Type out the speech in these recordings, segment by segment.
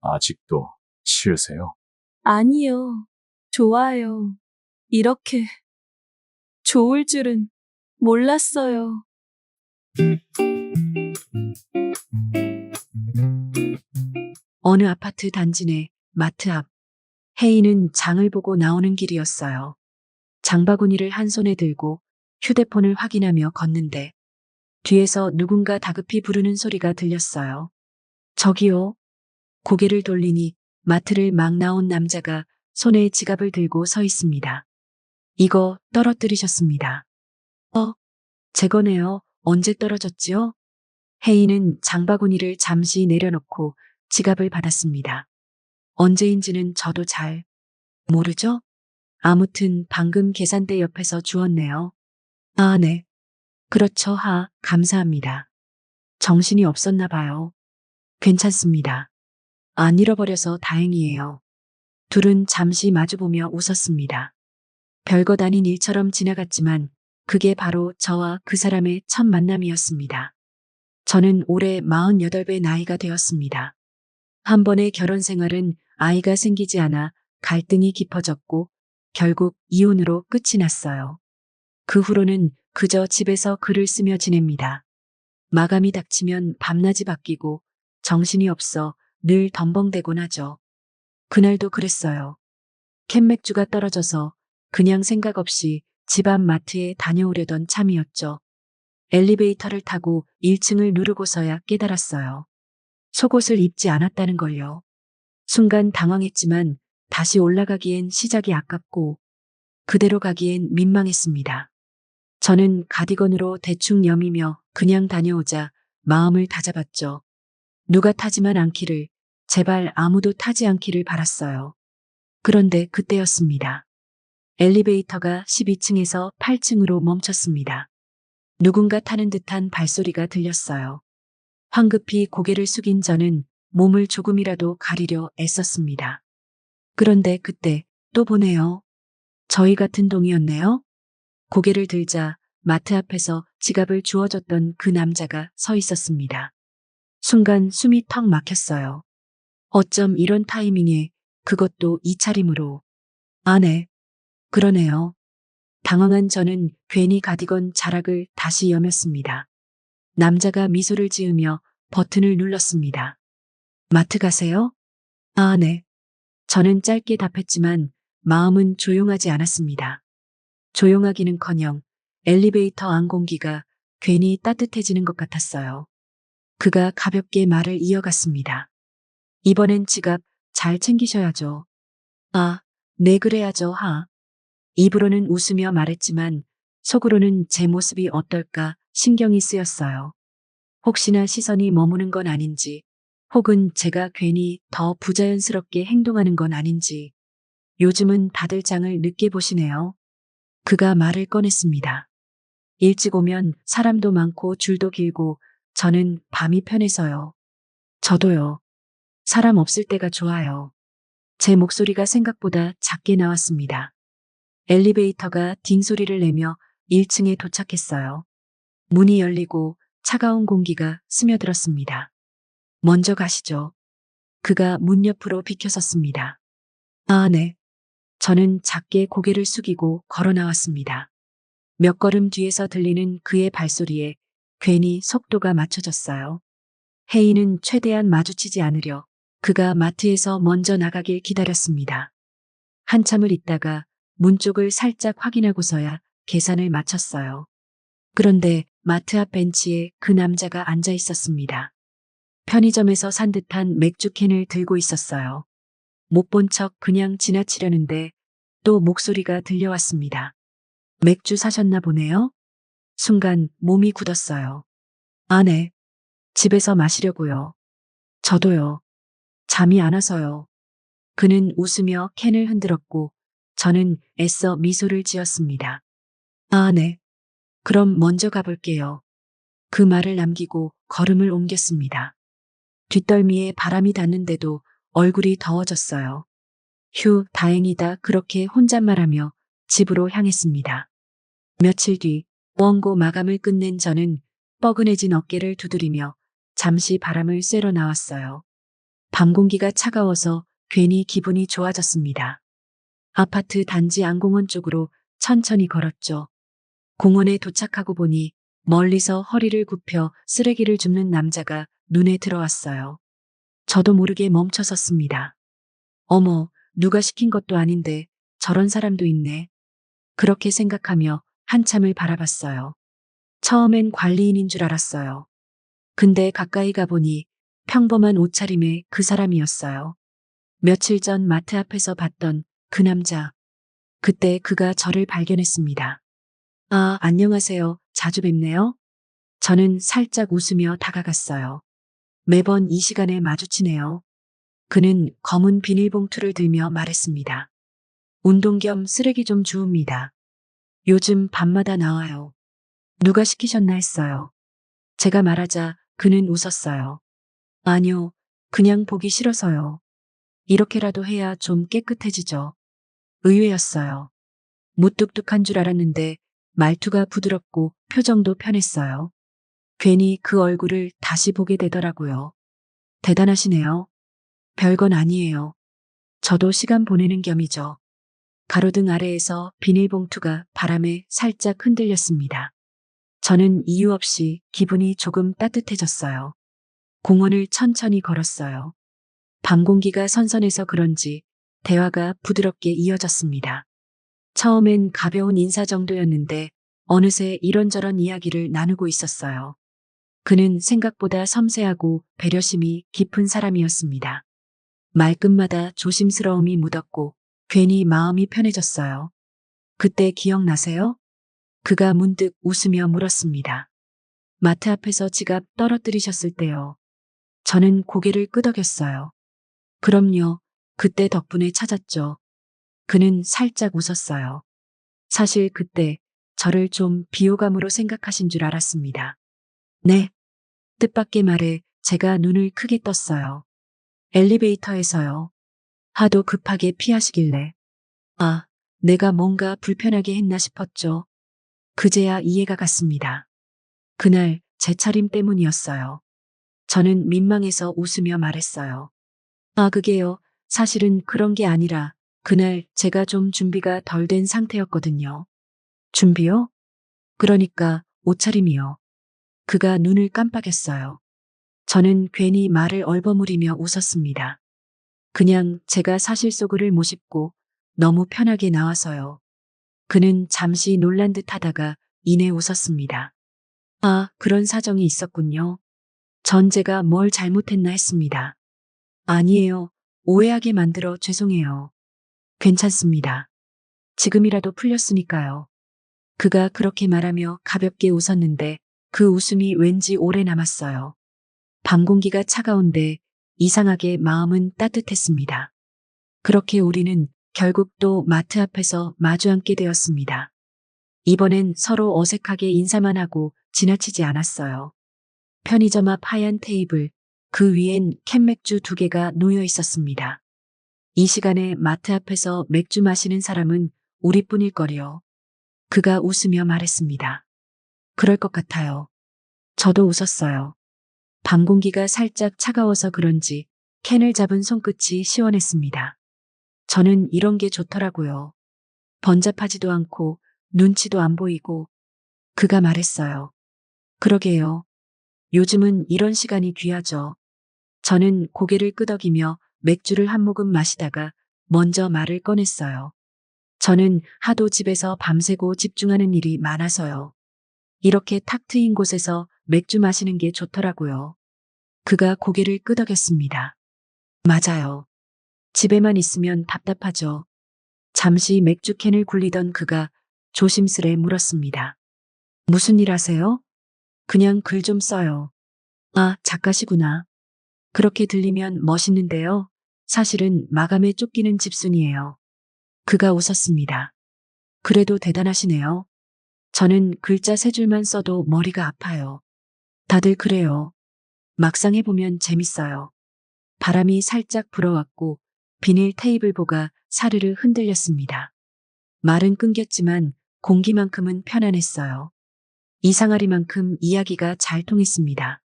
아직도 싫으세요? 아니요. 좋아요. 이렇게 좋을 줄은 몰랐어요. 어느 아파트 단지 내 마트 앞. 혜인은 장을 보고 나오는 길이었어요. 장바구니를 한 손에 들고 휴대폰을 확인하며 걷는데 뒤에서 누군가 다급히 부르는 소리가 들렸어요. 저기요. 고개를 돌리니 마트를 막 나온 남자가 손에 지갑을 들고 서 있습니다. 이거 떨어뜨리셨습니다. 제 거네요. 언제 떨어졌지요? 혜인은 장바구니를 잠시 내려놓고 지갑을 받았습니다. 언제인지는 저도 잘 모르죠? 아무튼 방금 계산대 옆에서 주웠네요. 아, 네. 그렇죠. 감사합니다. 정신이 없었나 봐요. 괜찮습니다. 안 잃어버려서 다행이에요. 둘은 잠시 마주보며 웃었습니다. 별것 아닌 일처럼 지나갔지만 그게 바로 저와 그 사람의 첫 만남이었습니다. 저는 올해 48배 나이가 되었습니다. 한 번의 결혼 생활은 아이가 생기지 않아 갈등이 깊어졌고 결국 이혼으로 끝이 났어요. 그 후로는 그저 집에서 글을 쓰며 지냅니다. 마감이 닥치면 밤낮이 바뀌고 정신이 없어 늘 덤벙대곤 하죠. 그날도 그랬어요. 캔맥주가 떨어져서 그냥 생각 없이 집 앞 마트에 다녀오려던 참이었죠. 엘리베이터를 타고 1층을 누르고서야 깨달았어요. 속옷을 입지 않았다는 걸요. 순간 당황했지만 다시 올라가기엔 시작이 아깝고 그대로 가기엔 민망했습니다. 저는 가디건으로 대충 여미며 그냥 다녀오자 마음을 다잡았죠. 누가 타지만 않기를, 제발 아무도 타지 않기를 바랐어요. 그런데 그때였습니다. 엘리베이터가 12층에서 8층으로 멈췄습니다. 누군가 타는 듯한 발소리가 들렸어요. 황급히 고개를 숙인 저는 몸을 조금이라도 가리려 애썼습니다. 그런데 그때 또 보네요. 저희 같은 동이었네요. 고개를 들자 마트 앞에서 지갑을 주워줬던 그 남자가 서 있었습니다. 순간 숨이 턱 막혔어요. 어쩜 이런 타이밍에 그것도 이 차림으로. 아, 네. 그러네요. 당황한 저는 괜히 가디건 자락을 다시 여몄습니다. 남자가 미소를 지으며 버튼을 눌렀습니다. 마트 가세요? 아, 네. 저는 짧게 답했지만 마음은 조용하지 않았습니다. 조용하기는커녕 엘리베이터 안 공기가 괜히 따뜻해지는 것 같았어요. 그가 가볍게 말을 이어갔습니다. 이번엔 지갑 잘 챙기셔야죠. 아, 네 그래야죠. 입으로는 웃으며 말했지만 속으로는 제 모습이 어떨까 신경이 쓰였어요. 혹시나 시선이 머무는 건 아닌지, 혹은 제가 괜히 더 부자연스럽게 행동하는 건 아닌지. 요즘은 다들 장을 늦게 보시네요. 그가 말을 꺼냈습니다. 일찍 오면 사람도 많고 줄도 길고 저는 밤이 편해서요. 저도요. 사람 없을 때가 좋아요. 제 목소리가 생각보다 작게 나왔습니다. 엘리베이터가 딩소리를 내며 1층에 도착했어요. 문이 열리고 차가운 공기가 스며들었습니다. 먼저 가시죠. 그가 문 옆으로 비켜섰습니다. 아, 네. 저는 작게 고개를 숙이고 걸어 나왔습니다. 몇 걸음 뒤에서 들리는 그의 발소리에 괜히 속도가 맞춰졌어요. 혜인은 최대한 마주치지 않으려 그가 마트에서 먼저 나가길 기다렸습니다. 한참을 있다가 문 쪽을 살짝 확인하고서야 계산을 마쳤어요. 그런데 마트 앞 벤치에 그 남자가 앉아 있었습니다. 편의점에서 산 듯한 맥주캔을 들고 있었어요. 못 본 척 그냥 지나치려는데 또 목소리가 들려왔습니다. 맥주 사셨나 보네요? 순간 몸이 굳었어요. 아, 네. 집에서 마시려고요. 저도요. 잠이 안 와서요. 그는 웃으며 캔을 흔들었고 저는 애써 미소를 지었습니다. 아, 네. 그럼 먼저 가볼게요. 그 말을 남기고 걸음을 옮겼습니다. 뒷덜미에 바람이 닿는데도 얼굴이 더워졌어요. 휴, 다행이다. 그렇게 혼잣말하며 집으로 향했습니다. 며칠 뒤 원고 마감을 끝낸 저는 뻐근해진 어깨를 두드리며 잠시 바람을 쐬러 나왔어요. 밤 공기가 차가워서 괜히 기분이 좋아졌습니다. 아파트 단지 안공원 쪽으로 천천히 걸었죠. 공원에 도착하고 보니 멀리서 허리를 굽혀 쓰레기를 줍는 남자가 눈에 들어왔어요. 저도 모르게 멈춰섰습니다. 어머, 누가 시킨 것도 아닌데 저런 사람도 있네. 그렇게 생각하며 한참을 바라봤어요. 처음엔 관리인인 줄 알았어요. 근데 가까이 가보니 평범한 옷차림의 그 사람이었어요. 며칠 전 마트 앞에서 봤던 그 남자. 그때 그가 저를 발견했습니다. 아, 안녕하세요. 자주 뵙네요. 저는 살짝 웃으며 다가갔어요. 매번 이 시간에 마주치네요. 그는 검은 비닐봉투를 들며 말했습니다. 운동 겸 쓰레기 좀 주웁니다. 요즘 밤마다 나와요. 누가 시키셨나 했어요. 제가 말하자 그는 웃었어요. 아니요, 그냥 보기 싫어서요. 이렇게라도 해야 좀 깨끗해지죠. 의외였어요. 무뚝뚝한 줄 알았는데 말투가 부드럽고 표정도 편했어요. 괜히 그 얼굴을 다시 보게 되더라고요. 대단하시네요. 별건 아니에요. 저도 시간 보내는 겸이죠. 가로등 아래에서 비닐봉투가 바람에 살짝 흔들렸습니다. 저는 이유 없이 기분이 조금 따뜻해졌어요. 공원을 천천히 걸었어요. 밤 공기가 선선해서 그런지 대화가 부드럽게 이어졌습니다. 처음엔 가벼운 인사 정도였는데 어느새 이런저런 이야기를 나누고 있었어요. 그는 생각보다 섬세하고 배려심이 깊은 사람이었습니다. 말끝마다 조심스러움이 묻었고 괜히 마음이 편해졌어요. 그때 기억나세요? 그가 문득 웃으며 물었습니다. 마트 앞에서 지갑 떨어뜨리셨을 때요. 저는 고개를 끄덕였어요. 그럼요. 그때 덕분에 찾았죠. 그는 살짝 웃었어요. 사실 그때 저를 좀 비호감으로 생각하신 줄 알았습니다. 네. 뜻밖의 말에 제가 눈을 크게 떴어요. 엘리베이터에서요. 하도 급하게 피하시길래. 아, 내가 뭔가 불편하게 했나 싶었죠. 그제야 이해가 갔습니다. 그날 제 차림 때문이었어요. 저는 민망해서 웃으며 말했어요. 아, 그게요. 사실은 그런 게 아니라 그날 제가 좀 준비가 덜 된 상태였거든요. 준비요? 그러니까 옷차림이요. 그가 눈을 깜빡였어요. 저는 괜히 말을 얼버무리며 웃었습니다. 그냥 제가 사실 속을 못 씹고 너무 편하게 나와서요. 그는 잠시 놀란 듯 하다가 이내 웃었습니다. 아, 그런 사정이 있었군요. 전 제가 뭘 잘못했나 했습니다. 아니에요. 오해하게 만들어 죄송해요. 괜찮습니다. 지금이라도 풀렸으니까요. 그가 그렇게 말하며 가볍게 웃었는데 그 웃음이 왠지 오래 남았어요. 밤 공기가 차가운데 이상하게 마음은 따뜻했습니다. 그렇게 우리는 결국 또 마트 앞에서 마주 앉게 되었습니다. 이번엔 서로 어색하게 인사만 하고 지나치지 않았어요. 편의점 앞 하얀 테이블, 그 위엔 캔맥주 2개가 놓여 있었습니다. 이 시간에 마트 앞에서 맥주 마시는 사람은 우리뿐일걸요. 그가 웃으며 말했습니다. 그럴 것 같아요. 저도 웃었어요. 밤 공기가 살짝 차가워서 그런지 캔을 잡은 손끝이 시원했습니다. 저는 이런 게 좋더라고요. 번잡하지도 않고 눈치도 안 보이고. 그가 말했어요. 그러게요. 요즘은 이런 시간이 귀하죠. 저는 고개를 끄덕이며 맥주를 한 모금 마시다가 먼저 말을 꺼냈어요. 저는 하도 집에서 밤새고 집중하는 일이 많아서요. 이렇게 탁 트인 곳에서 맥주 마시는 게 좋더라고요. 그가 고개를 끄덕였습니다. 맞아요. 집에만 있으면 답답하죠. 잠시 맥주캔을 굴리던 그가 조심스레 물었습니다. 무슨 일 하세요? 그냥 글 좀 써요. 아, 작가시구나. 그렇게 들리면 멋있는데요. 사실은 마감에 쫓기는 집순이에요. 그가 웃었습니다. 그래도 대단하시네요. 저는 글자 3줄만 써도 머리가 아파요. 다들 그래요. 막상 해보면 재밌어요. 바람이 살짝 불어왔고 비닐 테이블보가 사르르 흔들렸습니다. 말은 끊겼지만 공기만큼은 편안했어요. 이상하리만큼 이야기가 잘 통했습니다.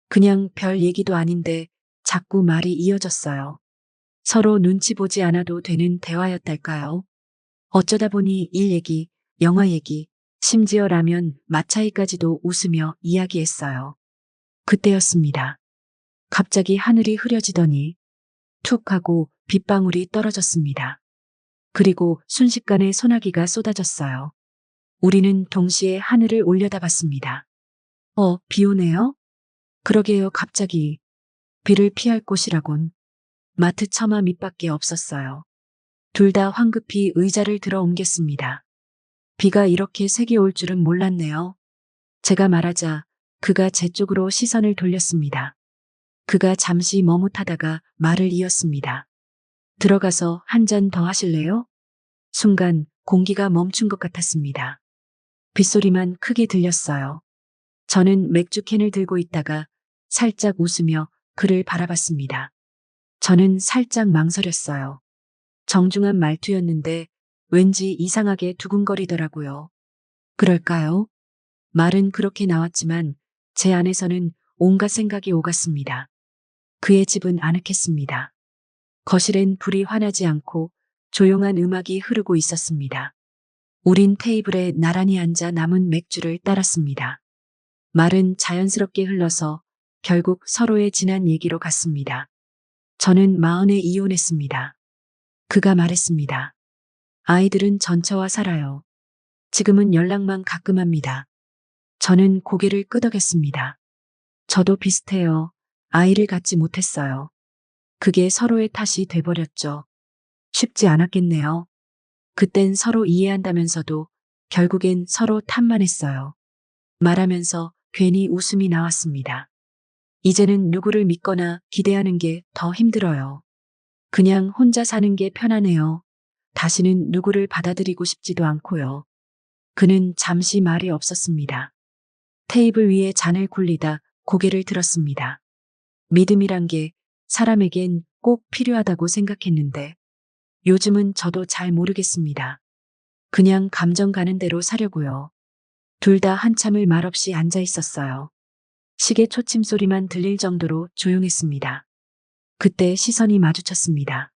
그냥 별 얘기도 아닌데 자꾸 말이 이어졌어요. 서로 눈치 보지 않아도 되는 대화였달까요? 어쩌다 보니 일 얘기, 영화 얘기, 심지어 라면 맛 차이까지도 웃으며 이야기했어요. 그때였습니다. 갑자기 하늘이 흐려지더니 툭 하고 빗방울이 떨어졌습니다. 그리고 순식간에 소나기가 쏟아졌어요. 우리는 동시에 하늘을 올려다봤습니다. 비 오네요? 그러게요, 갑자기. 비를 피할 곳이라곤 마트 처마 밑밖에 없었어요. 둘 다 황급히 의자를 들어 옮겼습니다. 비가 이렇게 세게 올 줄은 몰랐네요. 제가 말하자 그가 제 쪽으로 시선을 돌렸습니다. 그가 잠시 머뭇하다가 말을 이었습니다. 들어가서 한 잔 더 하실래요? 순간 공기가 멈춘 것 같았습니다. 빗소리만 크게 들렸어요. 저는 맥주캔을 들고 있다가 살짝 웃으며 그를 바라봤습니다. 저는 살짝 망설였어요. 정중한 말투였는데 왠지 이상하게 두근거리더라고요. 그럴까요? 말은 그렇게 나왔지만 제 안에서는 온갖 생각이 오갔습니다. 그의 집은 아늑했습니다. 거실엔 불이 환하지 않고 조용한 음악이 흐르고 있었습니다. 우린 테이블에 나란히 앉아 남은 맥주를 따랐습니다. 말은 자연스럽게 흘러서 결국 서로의 지난 얘기로 갔습니다. 저는 마흔에 이혼했습니다. 그가 말했습니다. 아이들은 전처와 살아요. 지금은 연락만 가끔 합니다. 저는 고개를 끄덕였습니다. 저도 비슷해요. 아이를 갖지 못했어요. 그게 서로의 탓이 돼버렸죠. 쉽지 않았겠네요. 그땐 서로 이해한다면서도 결국엔 서로 탓만 했어요. 말하면서 괜히 웃음이 나왔습니다. 이제는 누구를 믿거나 기대하는 게 더 힘들어요. 그냥 혼자 사는 게 편하네요. 다시는 누구를 받아들이고 싶지도 않고요. 그는 잠시 말이 없었습니다. 테이블 위에 잔을 굴리다 고개를 들었습니다. 믿음이란 게 사람에겐 꼭 필요하다고 생각했는데 요즘은 저도 잘 모르겠습니다. 그냥 감정 가는 대로 사려고요. 둘 다 한참을 말없이 앉아 있었어요. 시계 초침 소리만 들릴 정도로 조용했습니다. 그때 시선이 마주쳤습니다.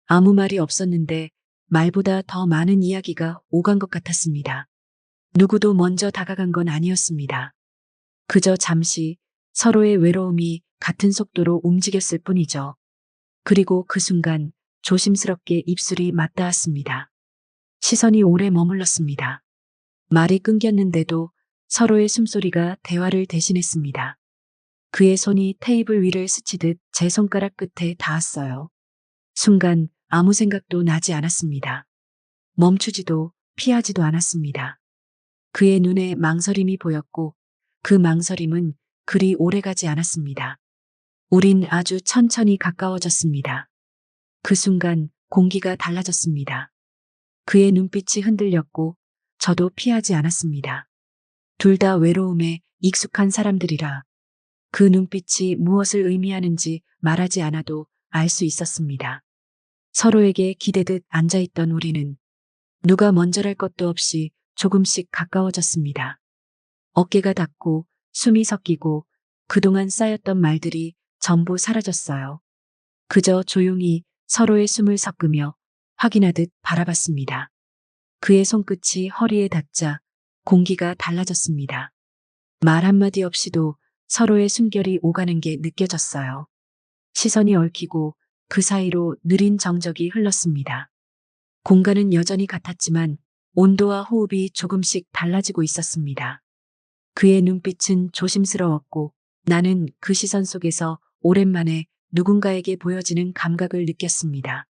아무 말이 없었는데 말보다 더 많은 이야기가 오간 것 같았습니다. 누구도 먼저 다가간 건 아니었습니다. 그저 잠시 서로의 외로움이 같은 속도로 움직였을 뿐이죠. 그리고 그 순간 조심스럽게 입술이 맞닿았습니다. 시선이 오래 머물렀습니다. 말이 끊겼는데도 서로의 숨소리가 대화를 대신했습니다. 그의 손이 테이블 위를 스치듯 제 손가락 끝에 닿았어요. 순간 아무 생각도 나지 않았습니다. 멈추지도 피하지도 않았습니다. 그의 눈에 망설임이 보였고 그 망설임은 그리 오래가지 않았습니다. 우린 아주 천천히 가까워졌습니다. 그 순간 공기가 달라졌습니다. 그의 눈빛이 흔들렸고 저도 피하지 않았습니다. 둘 다 외로움에 익숙한 사람들이라 그 눈빛이 무엇을 의미하는지 말하지 않아도 알 수 있었습니다. 서로에게 기대듯 앉아있던 우리는 누가 먼저랄 것도 없이 조금씩 가까워졌습니다. 어깨가 닿고 숨이 섞이고 그동안 쌓였던 말들이 전부 사라졌어요. 그저 조용히 서로의 숨을 섞으며 확인하듯 바라봤습니다. 그의 손끝이 허리에 닿자 공기가 달라졌습니다. 말 한마디 없이도 서로의 숨결이 오가는 게 느껴졌어요. 시선이 얽히고 그 사이로 느린 정적이 흘렀습니다. 공간은 여전히 같았지만 온도와 호흡이 조금씩 달라지고 있었습니다. 그의 눈빛은 조심스러웠고 나는 그 시선 속에서 오랜만에 누군가에게 보여지는 감각을 느꼈습니다.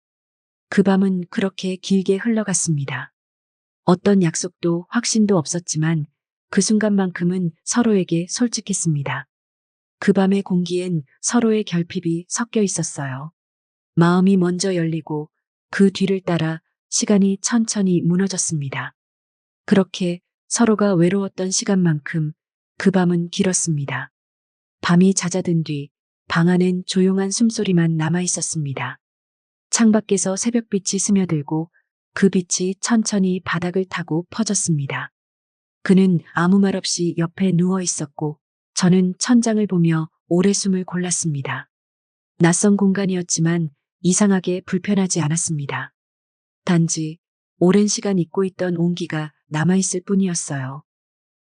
그 밤은 그렇게 길게 흘러갔습니다. 어떤 약속도 확신도 없었지만 그 순간만큼은 서로에게 솔직했습니다. 그 밤의 공기엔 서로의 결핍이 섞여 있었어요. 마음이 먼저 열리고 그 뒤를 따라 시간이 천천히 무너졌습니다. 그렇게 서로가 외로웠던 시간만큼 그 밤은 길었습니다. 밤이 잦아든 뒤 방 안엔 조용한 숨소리만 남아 있었습니다. 창밖에서 새벽빛이 스며들고 그 빛이 천천히 바닥을 타고 퍼졌습니다. 그는 아무 말 없이 옆에 누워 있었고 저는 천장을 보며 오래 숨을 골랐습니다. 낯선 공간이었지만 이상하게 불편하지 않았습니다. 단지 오랜 시간 잊고 있던 온기가 남아있을 뿐이었어요.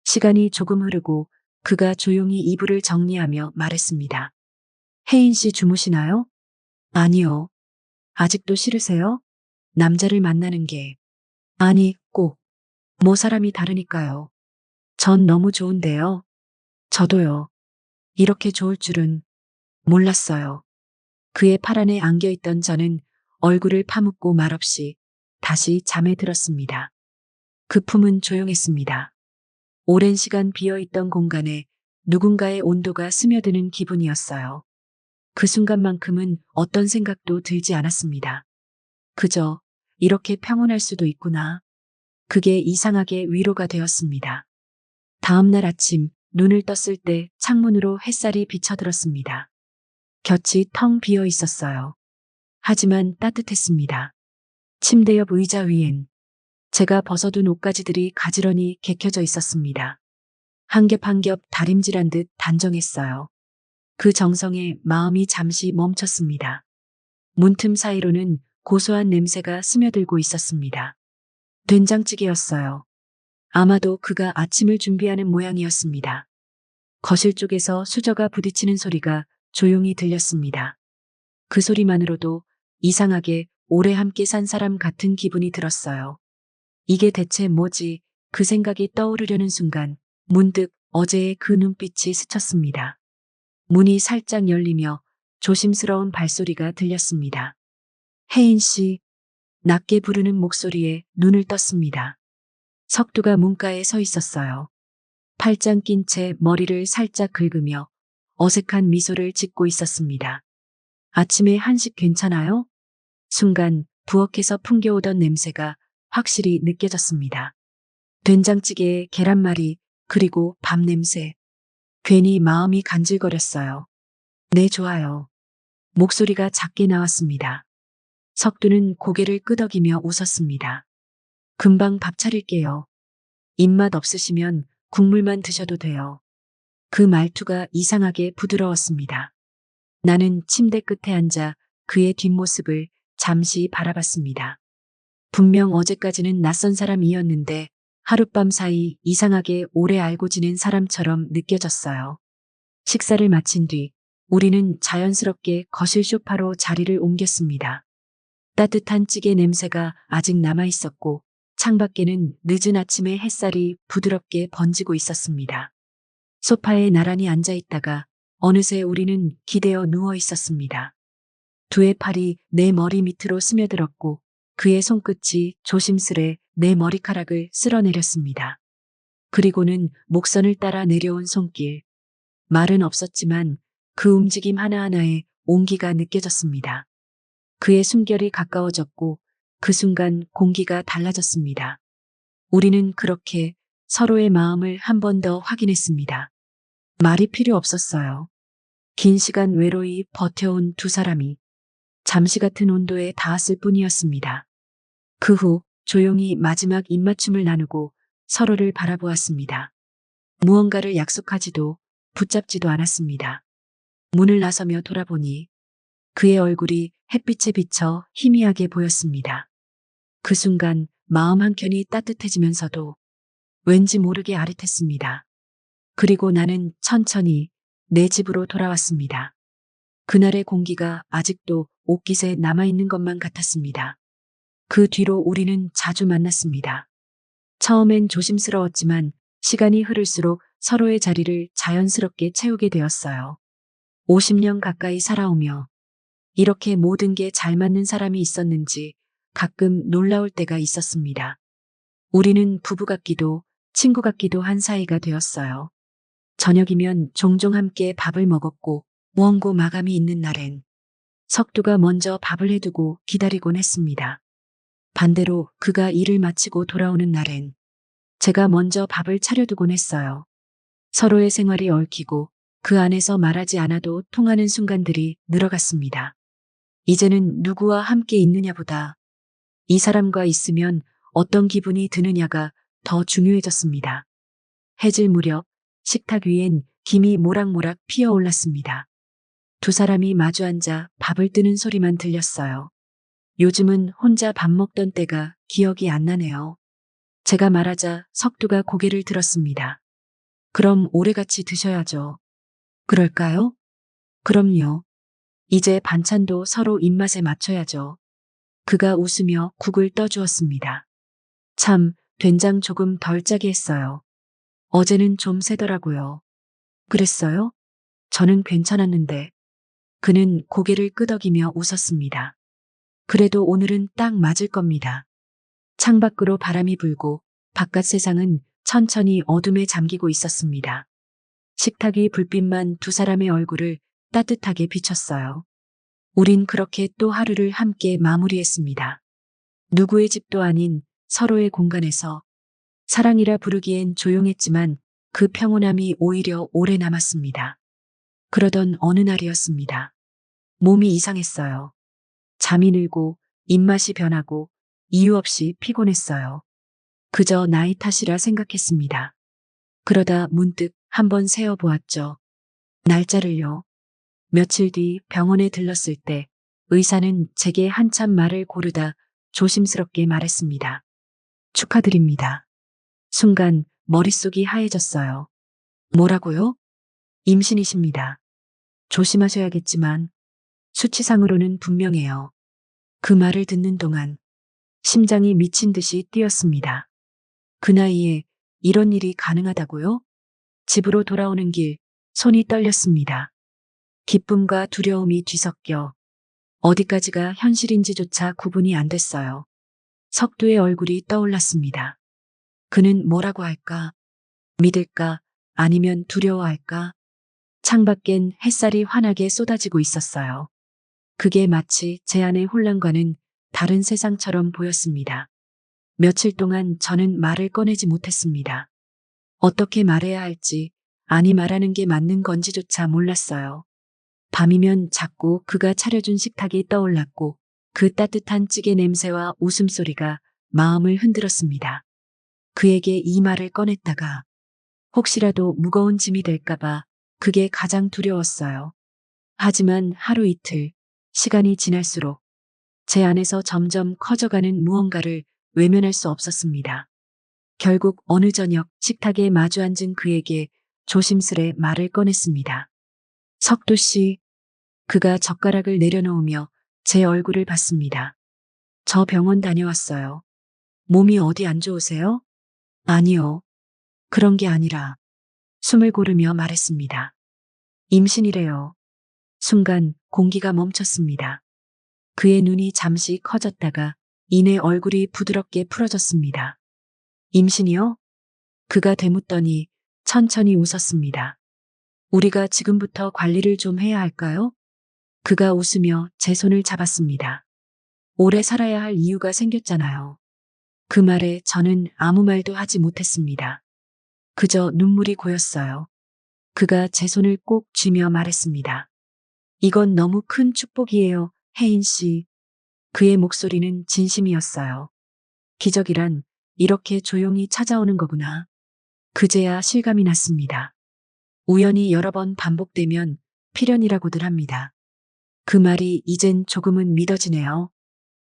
시간이 조금 흐르고 그가 조용히 이불을 정리하며 말했습니다. 혜인 씨 주무시나요? 아니요. 아직도 싫으세요? 남자를 만나는 게. 아니, 꼭. 뭐 사람이 다르니까요. 전 너무 좋은데요. 저도요. 이렇게 좋을 줄은 몰랐어요. 그의 팔 안에 안겨있던 저는 얼굴을 파묻고 말없이 다시 잠에 들었습니다. 그 품은 조용했습니다. 오랜 시간 비어있던 공간에 누군가의 온도가 스며드는 기분이었어요. 그 순간만큼은 어떤 생각도 들지 않았습니다. 그저 이렇게 평온할 수도 있구나. 그게 이상하게 위로가 되었습니다. 다음 날 아침 눈을 떴을 때 창문으로 햇살이 비쳐들었습니다. 곁이 텅 비어 있었어요. 하지만 따뜻했습니다. 침대 옆 의자 위엔 제가 벗어둔 옷가지들이 가지런히 개켜져 있었습니다. 한 겹 한 겹 다림질한 듯 단정했어요. 그 정성에 마음이 잠시 멈췄습니다. 문틈 사이로는 고소한 냄새가 스며들고 있었습니다. 된장찌개였어요. 아마도 그가 아침을 준비하는 모양이었습니다. 거실 쪽에서 수저가 부딪히는 소리가 조용히 들렸습니다. 그 소리만으로도 이상하게 오래 함께 산 사람 같은 기분이 들었어요. 이게 대체 뭐지? 그 생각이 떠오르려는 순간 문득 어제의 그 눈빛이 스쳤습니다. 문이 살짝 열리며 조심스러운 발소리가 들렸습니다. 혜인 씨, 낮게 부르는 목소리에 눈을 떴습니다. 석두가 문가에 서 있었어요. 팔짱 낀 채 머리를 살짝 긁으며 어색한 미소를 짓고 있었습니다. 아침에 한식 괜찮아요? 순간 부엌에서 풍겨오던 냄새가 확실히 느껴졌습니다. 된장찌개에 계란말이 그리고 밥 냄새. 괜히 마음이 간질거렸어요. 네, 좋아요. 목소리가 작게 나왔습니다. 석두는 고개를 끄덕이며 웃었습니다. 금방 밥 차릴게요. 입맛 없으시면 국물만 드셔도 돼요. 그 말투가 이상하게 부드러웠습니다. 나는 침대 끝에 앉아 그의 뒷모습을 잠시 바라봤습니다. 분명 어제까지는 낯선 사람이었는데 하룻밤 사이 이상하게 오래 알고 지낸 사람처럼 느껴졌어요. 식사를 마친 뒤 우리는 자연스럽게 거실 소파로 자리를 옮겼습니다. 따뜻한 찌개 냄새가 아직 남아 있었고 창밖에는 늦은 아침의 햇살이 부드럽게 번지고 있었습니다. 소파에 나란히 앉아 있다가 어느새 우리는 기대어 누워 있었습니다. 두의 팔이 내 머리 밑으로 스며들었고 그의 손끝이 조심스레 내 머리카락을 쓸어내렸습니다. 그리고는 목선을 따라 내려온 손길. 말은 없었지만 그 움직임 하나하나에 온기가 느껴졌습니다. 그의 숨결이 가까워졌고 그 순간 공기가 달라졌습니다. 우리는 그렇게 서로의 마음을 한 번 더 확인했습니다. 말이 필요 없었어요. 긴 시간 외로이 버텨온 두 사람이 잠시 같은 온도에 닿았을 뿐이었습니다. 그 후 조용히 마지막 입맞춤을 나누고 서로를 바라보았습니다. 무언가를 약속하지도 붙잡지도 않았습니다. 문을 나서며 돌아보니 그의 얼굴이 햇빛에 비쳐 희미하게 보였습니다. 그 순간 마음 한켠이 따뜻해지면서도 왠지 모르게 아릿했습니다. 그리고 나는 천천히 내 집으로 돌아왔습니다. 그날의 공기가 아직도 옷깃에 남아있는 것만 같았습니다. 그 뒤로 우리는 자주 만났습니다. 처음엔 조심스러웠지만 시간이 흐를수록 서로의 자리를 자연스럽게 채우게 되었어요. 50년 가까이 살아오며 이렇게 모든 게 잘 맞는 사람이 있었는지 가끔 놀라울 때가 있었습니다. 우리는 부부 같기도 친구 같기도 한 사이가 되었어요. 저녁이면 종종 함께 밥을 먹었고 원고 마감이 있는 날엔 석두가 먼저 밥을 해두고 기다리곤 했습니다. 반대로 그가 일을 마치고 돌아오는 날엔 제가 먼저 밥을 차려두곤 했어요. 서로의 생활이 얽히고 그 안에서 말하지 않아도 통하는 순간들이 늘어갔습니다. 이제는 누구와 함께 있느냐보다 이 사람과 있으면 어떤 기분이 드느냐가 더 중요해졌습니다. 해질 무렵 식탁 위엔 김이 모락모락 피어올랐습니다. 두 사람이 마주 앉아 밥을 뜨는 소리만 들렸어요. 요즘은 혼자 밥 먹던 때가 기억이 안 나네요. 제가 말하자 석두가 고개를 들었습니다. 그럼 오래같이 드셔야죠. 그럴까요? 그럼요. 이제 반찬도 서로 입맛에 맞춰야죠. 그가 웃으며 국을 떠주었습니다. 참, 된장 조금 덜 짜게 했어요. 어제는 좀 세더라고요. 그랬어요? 저는 괜찮았는데. 그는 고개를 끄덕이며 웃었습니다. 그래도 오늘은 딱 맞을 겁니다. 창밖으로 바람이 불고 바깥 세상은 천천히 어둠에 잠기고 있었습니다. 식탁이 불빛만 두 사람의 얼굴을 따뜻하게 비췄어요. 우린 그렇게 또 하루를 함께 마무리했습니다. 누구의 집도 아닌 서로의 공간에서 사랑이라 부르기엔 조용했지만 그 평온함이 오히려 오래 남았습니다. 그러던 어느 날이었습니다. 몸이 이상했어요. 잠이 늘고 입맛이 변하고 이유 없이 피곤했어요. 그저 나이 탓이라 생각했습니다. 그러다 문득 한번 세어보았죠. 날짜를요. 며칠 뒤 병원에 들렀을 때 의사는 제게 한참 말을 고르다 조심스럽게 말했습니다. 축하드립니다. 순간 머릿속이 하얘졌어요. 뭐라고요? 임신이십니다. 조심하셔야겠지만 수치상으로는 분명해요. 그 말을 듣는 동안 심장이 미친 듯이 뛰었습니다. 그 나이에 이런 일이 가능하다고요? 집으로 돌아오는 길 손이 떨렸습니다. 기쁨과 두려움이 뒤섞여 어디까지가 현실인지조차 구분이 안 됐어요. 석두의 얼굴이 떠올랐습니다. 그는 뭐라고 할까? 믿을까? 아니면 두려워할까? 창밖엔 햇살이 환하게 쏟아지고 있었어요. 그게 마치 제 안의 혼란과는 다른 세상처럼 보였습니다. 며칠 동안 저는 말을 꺼내지 못했습니다. 어떻게 말해야 할지, 아니 말하는 게 맞는 건지조차 몰랐어요. 밤이면 자꾸 그가 차려준 식탁이 떠올랐고 그 따뜻한 찌개 냄새와 웃음소리가 마음을 흔들었습니다. 그에게 이 말을 꺼냈다가 혹시라도 무거운 짐이 될까봐 그게 가장 두려웠어요. 하지만 하루 이틀, 시간이 지날수록 제 안에서 점점 커져가는 무언가를 외면할 수 없었습니다. 결국 어느 저녁 식탁에 마주 앉은 그에게 조심스레 말을 꺼냈습니다. 석두 씨, 그가 젓가락을 내려놓으며 제 얼굴을 봤습니다. 저 병원 다녀왔어요. 몸이 어디 안 좋으세요? 아니요. 그런 게 아니라 숨을 고르며 말했습니다. 임신이래요. 순간 공기가 멈췄습니다. 그의 눈이 잠시 커졌다가 이내 얼굴이 부드럽게 풀어졌습니다. 임신이요? 그가 되묻더니 천천히 웃었습니다. 우리가 지금부터 관리를 좀 해야 할까요? 그가 웃으며 제 손을 잡았습니다. 오래 살아야 할 이유가 생겼잖아요. 그 말에 저는 아무 말도 하지 못했습니다. 그저 눈물이 고였어요. 그가 제 손을 꼭 쥐며 말했습니다. 이건 너무 큰 축복이에요, 혜인 씨. 그의 목소리는 진심이었어요. 기적이란 이렇게 조용히 찾아오는 거구나. 그제야 실감이 났습니다. 우연히 여러 번 반복되면 필연이라고들 합니다. 그 말이 이젠 조금은 믿어지네요.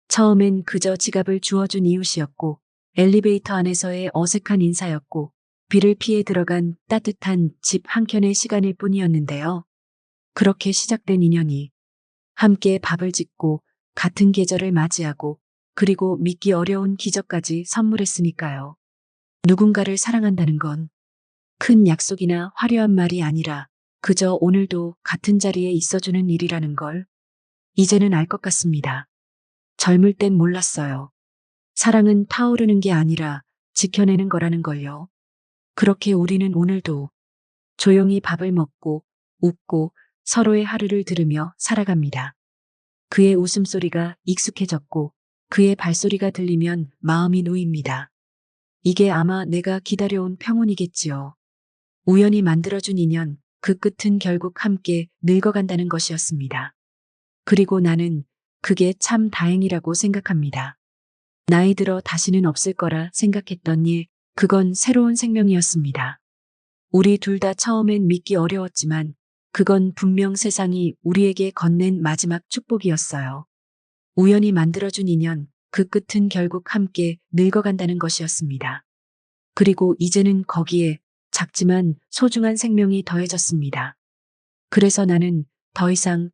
처음엔 그저 지갑을 주워준 이웃이었고 엘리베이터 안에서의 어색한 인사였고 비를 피해 들어간 따뜻한 집 한켠의 시간일 뿐이었는데요. 그렇게 시작된 인연이 함께 밥을 짓고 같은 계절을 맞이하고 그리고 믿기 어려운 기적까지 선물했으니까요. 누군가를 사랑한다는 건 큰 약속이나 화려한 말이 아니라 그저 오늘도 같은 자리에 있어주는 일이라는 걸 이제는 알 것 같습니다. 젊을 땐 몰랐어요. 사랑은 타오르는 게 아니라 지켜내는 거라는 걸요. 그렇게 우리는 오늘도 조용히 밥을 먹고 웃고 서로의 하루를 들으며 살아갑니다. 그의 웃음소리가 익숙해졌고 그의 발소리가 들리면 마음이 놓입니다. 이게 아마 내가 기다려온 평온이겠지요. 우연히 만들어준 인연, 그 끝은 결국 함께 늙어간다는 것이었습니다. 그리고 나는 그게 참 다행이라고 생각합니다. 나이 들어 다시는 없을 거라 생각했던 일, 그건 새로운 생명이었습니다. 우리 둘 다 처음엔 믿기 어려웠지만 그건 분명 세상이 우리에게 건넨 마지막 축복이었어요. 우연히 만들어준 인연, 그 끝은 결국 함께 늙어간다는 것이었습니다. 그리고 이제는 거기에 작지만 소중한 생명이 더해졌습니다. 그래서 나는 더 이상